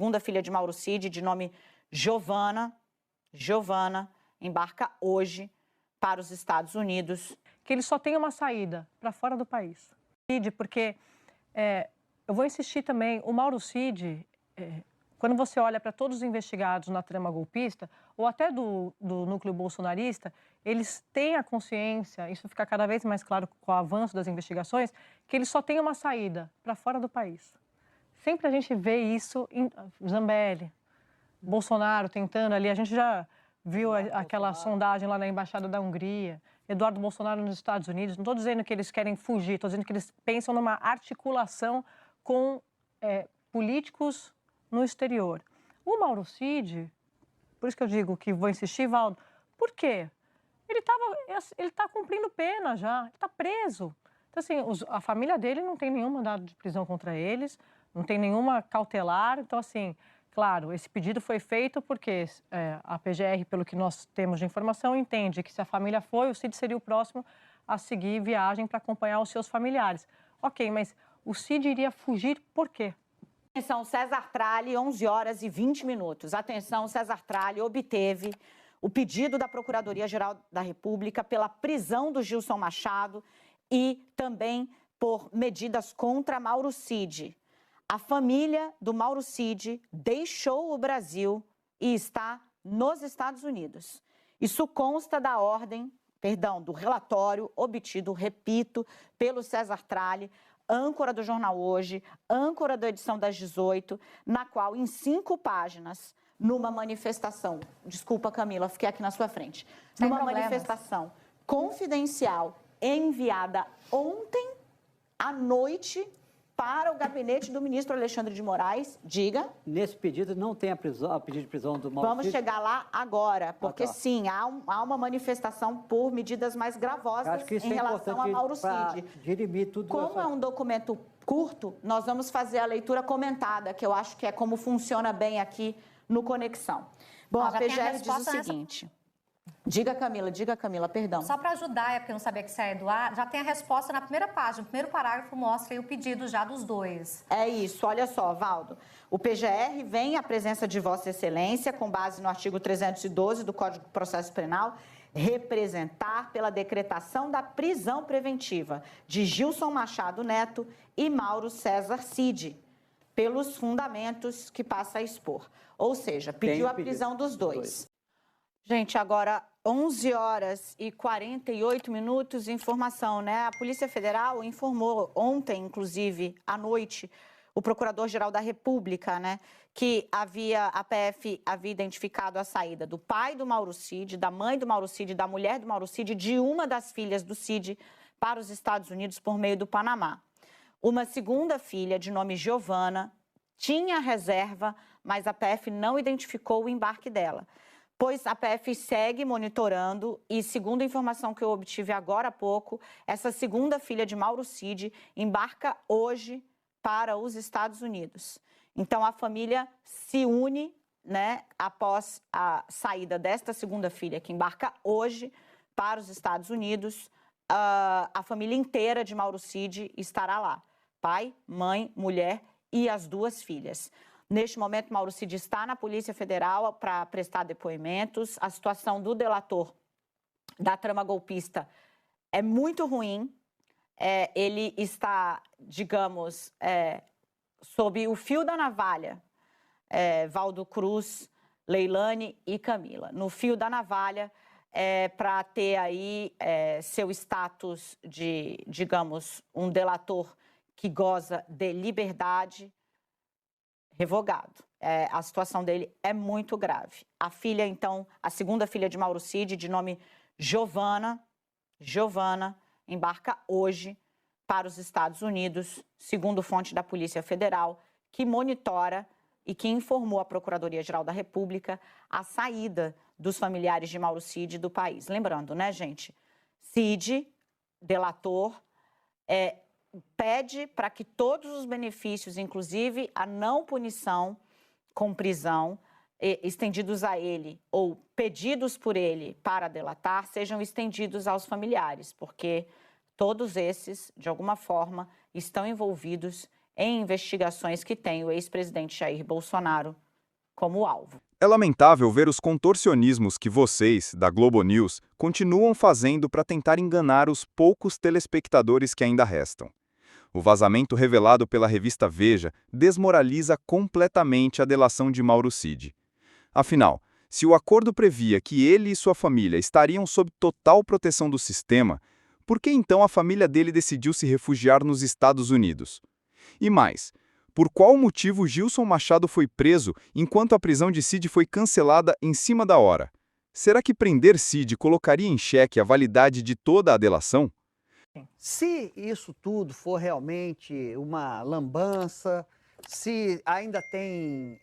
segunda filha de Mauro Cid, de nome Giovana, embarca hoje para os Estados Unidos. Que ele só tem uma saída, para fora do país. Porque eu vou insistir também, o Mauro Cid, quando você olha para todos os investigados na trama golpista, ou até do núcleo bolsonarista, eles têm a consciência, isso fica cada vez mais claro com o avanço das investigações, que ele só tem uma saída, para fora do país. Sempre a gente vê isso em Zambelli, Bolsonaro tentando ali, a gente já viu aquela sondagem lá na Embaixada da Hungria, Eduardo Bolsonaro nos Estados Unidos. Não estou dizendo que eles querem fugir, estou dizendo que eles pensam numa articulação com políticos no exterior. O Mauro Cid, por isso que eu digo que vou insistir, Valdo, por quê? Ele está cumprindo pena já, ele está preso. Então, assim, a família dele não tem nenhum mandado de prisão contra eles, não tem nenhuma cautelar. Então, assim, claro, esse pedido foi feito porque a PGR, pelo que nós temos de informação, entende que se a família foi, o Cid seria o próximo a seguir viagem para acompanhar os seus familiares. Ok, mas o Cid iria fugir por quê? Atenção, César Tralli, 11 horas e 20 minutos. Atenção, César Tralli obteve o pedido da Procuradoria-Geral da República pela prisão do Gilson Machado e também por medidas contra Mauro Cid. A família do Mauro Cid deixou o Brasil e está nos Estados Unidos. Isso consta do relatório obtido, repito, pelo César Tralli, âncora do Jornal Hoje, âncora da edição das 18, na qual, em 5 páginas, numa manifestação, desculpa, Camila, fiquei aqui na sua frente, numa manifestação confidencial enviada ontem à noite para o gabinete do ministro Alexandre de Moraes, diga. Nesse pedido não tem a pedido de prisão do Mauro Cid? Vamos chegar lá agora, porque sim, há uma manifestação por medidas mais gravosas em relação a Mauro Cid. Dirimir tudo. Como é um documento curto, nós vamos fazer a leitura comentada, que eu acho que é como funciona bem aqui no Conexão. Bom, a PGR diz o seguinte... Diga, Camila, perdão. Só para ajudar, porque eu não sabia que você é Eduardo, já tem a resposta na primeira página. O primeiro parágrafo mostra aí o pedido já dos dois. É isso, olha só, Valdo. O PGR vem à presença de Vossa Excelência, com base no artigo 312 do Código de Processo Penal, representar pela decretação da prisão preventiva de Gilson Machado Neto e Mauro César Cid, pelos fundamentos que passa a expor. Ou seja, pediu a prisão dos dois. Gente, agora 11 horas e 48 minutos, informação, né? A Polícia Federal informou ontem, inclusive, à noite, o Procurador-Geral da República, né? Que a PF havia identificado a saída do pai do Mauro Cid, da mãe do Mauro Cid, da mulher do Mauro Cid, de uma das filhas do Cid para os Estados Unidos por meio do Panamá. Uma segunda filha, de nome Giovana, tinha reserva, mas a PF não identificou o embarque dela. Pois a PF segue monitorando e, segundo a informação que eu obtive agora há pouco, essa segunda filha de Mauro Cid embarca hoje para os Estados Unidos. Então, a família se une, né, após a saída desta segunda filha, que embarca hoje para os Estados Unidos. A família inteira de Mauro Cid estará lá. Pai, mãe, mulher e as 2 filhas. Neste momento, Mauro Cid está na Polícia Federal para prestar depoimentos. A situação do delator da trama golpista é muito ruim. Ele está, digamos, sob o fio da navalha, Valdo Cruz, Leilane e Camila. No fio da navalha, para ter aí seu status de, digamos, um delator que goza de liberdade, revogado. A situação dele é muito grave. A filha, então, a segunda filha de Mauro Cid, de nome Giovana, embarca hoje para os Estados Unidos, segundo fonte da Polícia Federal, que monitora e que informou a Procuradoria-Geral da República a saída dos familiares de Mauro Cid do país. Lembrando, né, gente? Cid, delator, pede para que todos os benefícios, inclusive a não punição com prisão, estendidos a ele ou pedidos por ele para delatar, sejam estendidos aos familiares, porque todos esses, de alguma forma, estão envolvidos em investigações que têm o ex-presidente Jair Bolsonaro como alvo. É lamentável ver os contorcionismos que vocês, da Globo News, continuam fazendo para tentar enganar os poucos telespectadores que ainda restam. O vazamento revelado pela revista Veja desmoraliza completamente a delação de Mauro Cid. Afinal, se o acordo previa que ele e sua família estariam sob total proteção do sistema, por que então a família dele decidiu se refugiar nos Estados Unidos? E mais, por qual motivo Gilson Machado foi preso enquanto a prisão de Cid foi cancelada em cima da hora? Será que prender Cid colocaria em xeque a validade de toda a delação? Se isso tudo for realmente uma lambança, se ainda tem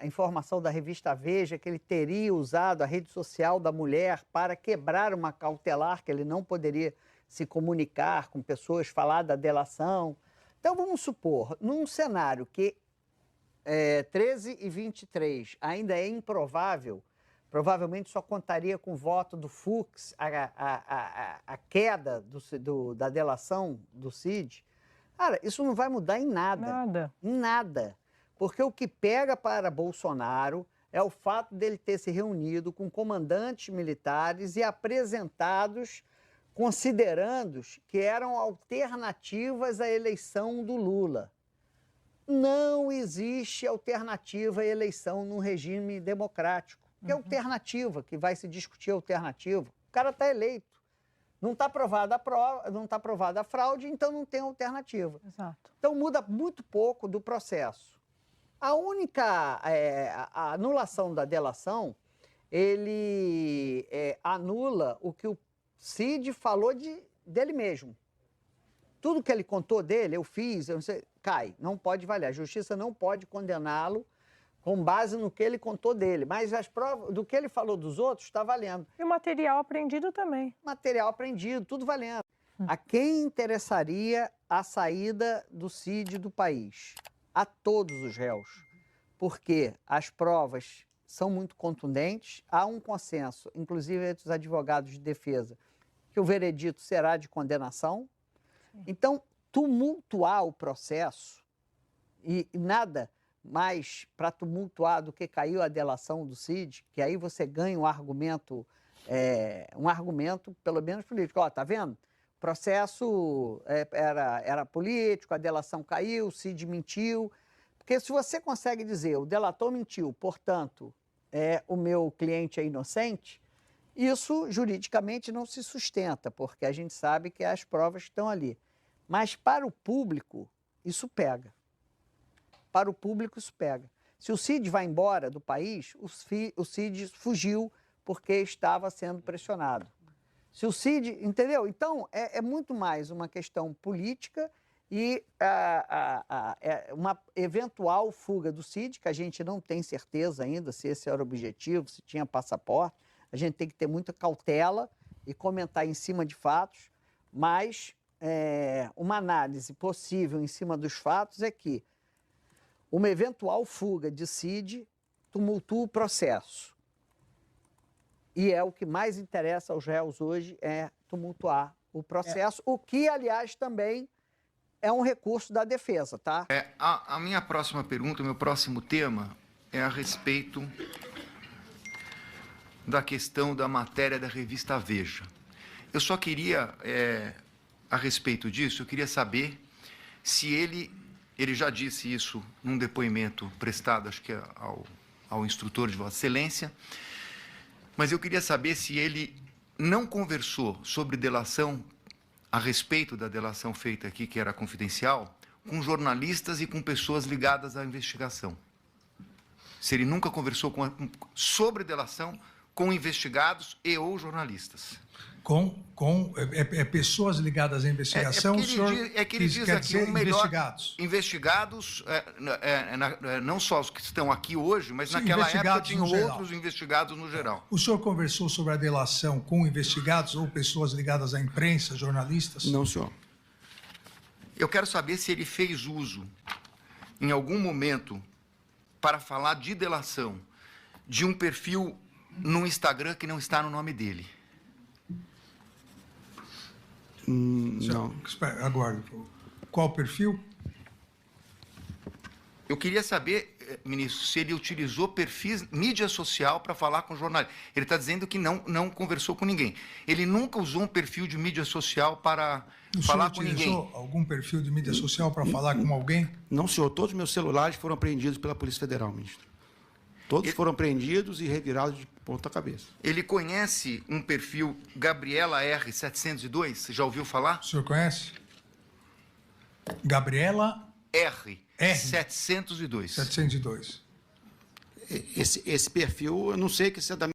a informação da revista Veja que ele teria usado a rede social da mulher para quebrar uma cautelar, que ele não poderia se comunicar com pessoas, falar da delação. Então, vamos supor, num cenário que 13 e 23 ainda é improvável, provavelmente só contaria com o voto do Fux a queda da delação do Cid. Cara, isso não vai mudar em nada. Nada. Em nada. Porque o que pega para Bolsonaro é o fato dele ter se reunido com comandantes militares e apresentados, considerando que eram alternativas à eleição do Lula. Não existe alternativa à eleição num regime democrático. Que alternativa que vai se discutir alternativa? O cara está eleito. Não está aprovada a fraude, então não tem alternativa. Exato. Então muda muito pouco do processo. A única a anulação da delação, ele anula o que o Cid falou dele mesmo. Tudo que ele contou dele, eu fiz, eu não sei, cai, não pode valer. A justiça não pode condená-lo com base no que ele contou dele. Mas as provas do que ele falou dos outros está valendo. E o material apreendido também. Material apreendido, tudo valendo. A quem interessaria a saída do Cid do país? A todos os réus. Porque as provas são muito contundentes, há um consenso, inclusive entre os advogados de defesa, que o veredito será de condenação. Então, tumultuar o processo, e nada mais para tumultuar do que caiu a delação do Cid, que aí você ganha um argumento pelo menos político. Ó, tá vendo? O processo era político, a delação caiu, o Cid mentiu. Porque se você consegue dizer, o delator mentiu, portanto, o meu cliente é inocente, isso juridicamente não se sustenta, porque a gente sabe que as provas estão ali. Mas para o público, isso pega. Para o público, isso pega. Se o Cid vai embora do país, o Cid fugiu porque estava sendo pressionado. Se o Cid, entendeu? Então, é muito mais uma questão política e uma eventual fuga do Cid, que a gente não tem certeza ainda se esse era o objetivo, se tinha passaporte. A gente tem que ter muita cautela e comentar em cima de fatos, mas uma análise possível em cima dos fatos é que uma eventual fuga de Cid tumultua o processo. E o que mais interessa aos réus hoje é tumultuar o processo, o que, aliás, também é um recurso da defesa, tá? A minha próxima pergunta, o meu próximo tema é a respeito da questão da matéria da revista Veja. Eu só queria, a respeito disso, eu queria saber se ele já disse isso num depoimento prestado, acho que ao instrutor de Vossa Excelência, mas eu queria saber se ele não conversou sobre delação, a respeito da delação feita aqui, que era confidencial, com jornalistas e com pessoas ligadas à investigação. Se ele nunca conversou sobre delação com investigados e ou jornalistas. Pessoas ligadas à investigação, que ele diz aqui, investigados, não só os que estão aqui hoje, mas naquela época tinham outros investigados no geral. O senhor conversou sobre a delação com investigados ou pessoas ligadas à imprensa, jornalistas? Não, senhor. Eu quero saber se ele fez uso, em algum momento, para falar de delação, de um perfil no Instagram que não está no nome dele. Não. Espera, aguarde. Qual perfil? Eu queria saber, ministro, se ele utilizou perfis, mídia social para falar com jornalistas. Ele está dizendo que não conversou com ninguém. Ele nunca usou um perfil de mídia social para falar com ninguém. O senhor utilizou algum perfil de mídia social para falar com alguém? Não, senhor. Todos os meus celulares foram apreendidos pela Polícia Federal, ministro. Todos foram apreendidos e revirados de ponta cabeça. Ele conhece um perfil Gabriela R. 702? Você já ouviu falar? O senhor conhece? Gabriela R. 702. 702. Esse perfil, eu não sei que isso é da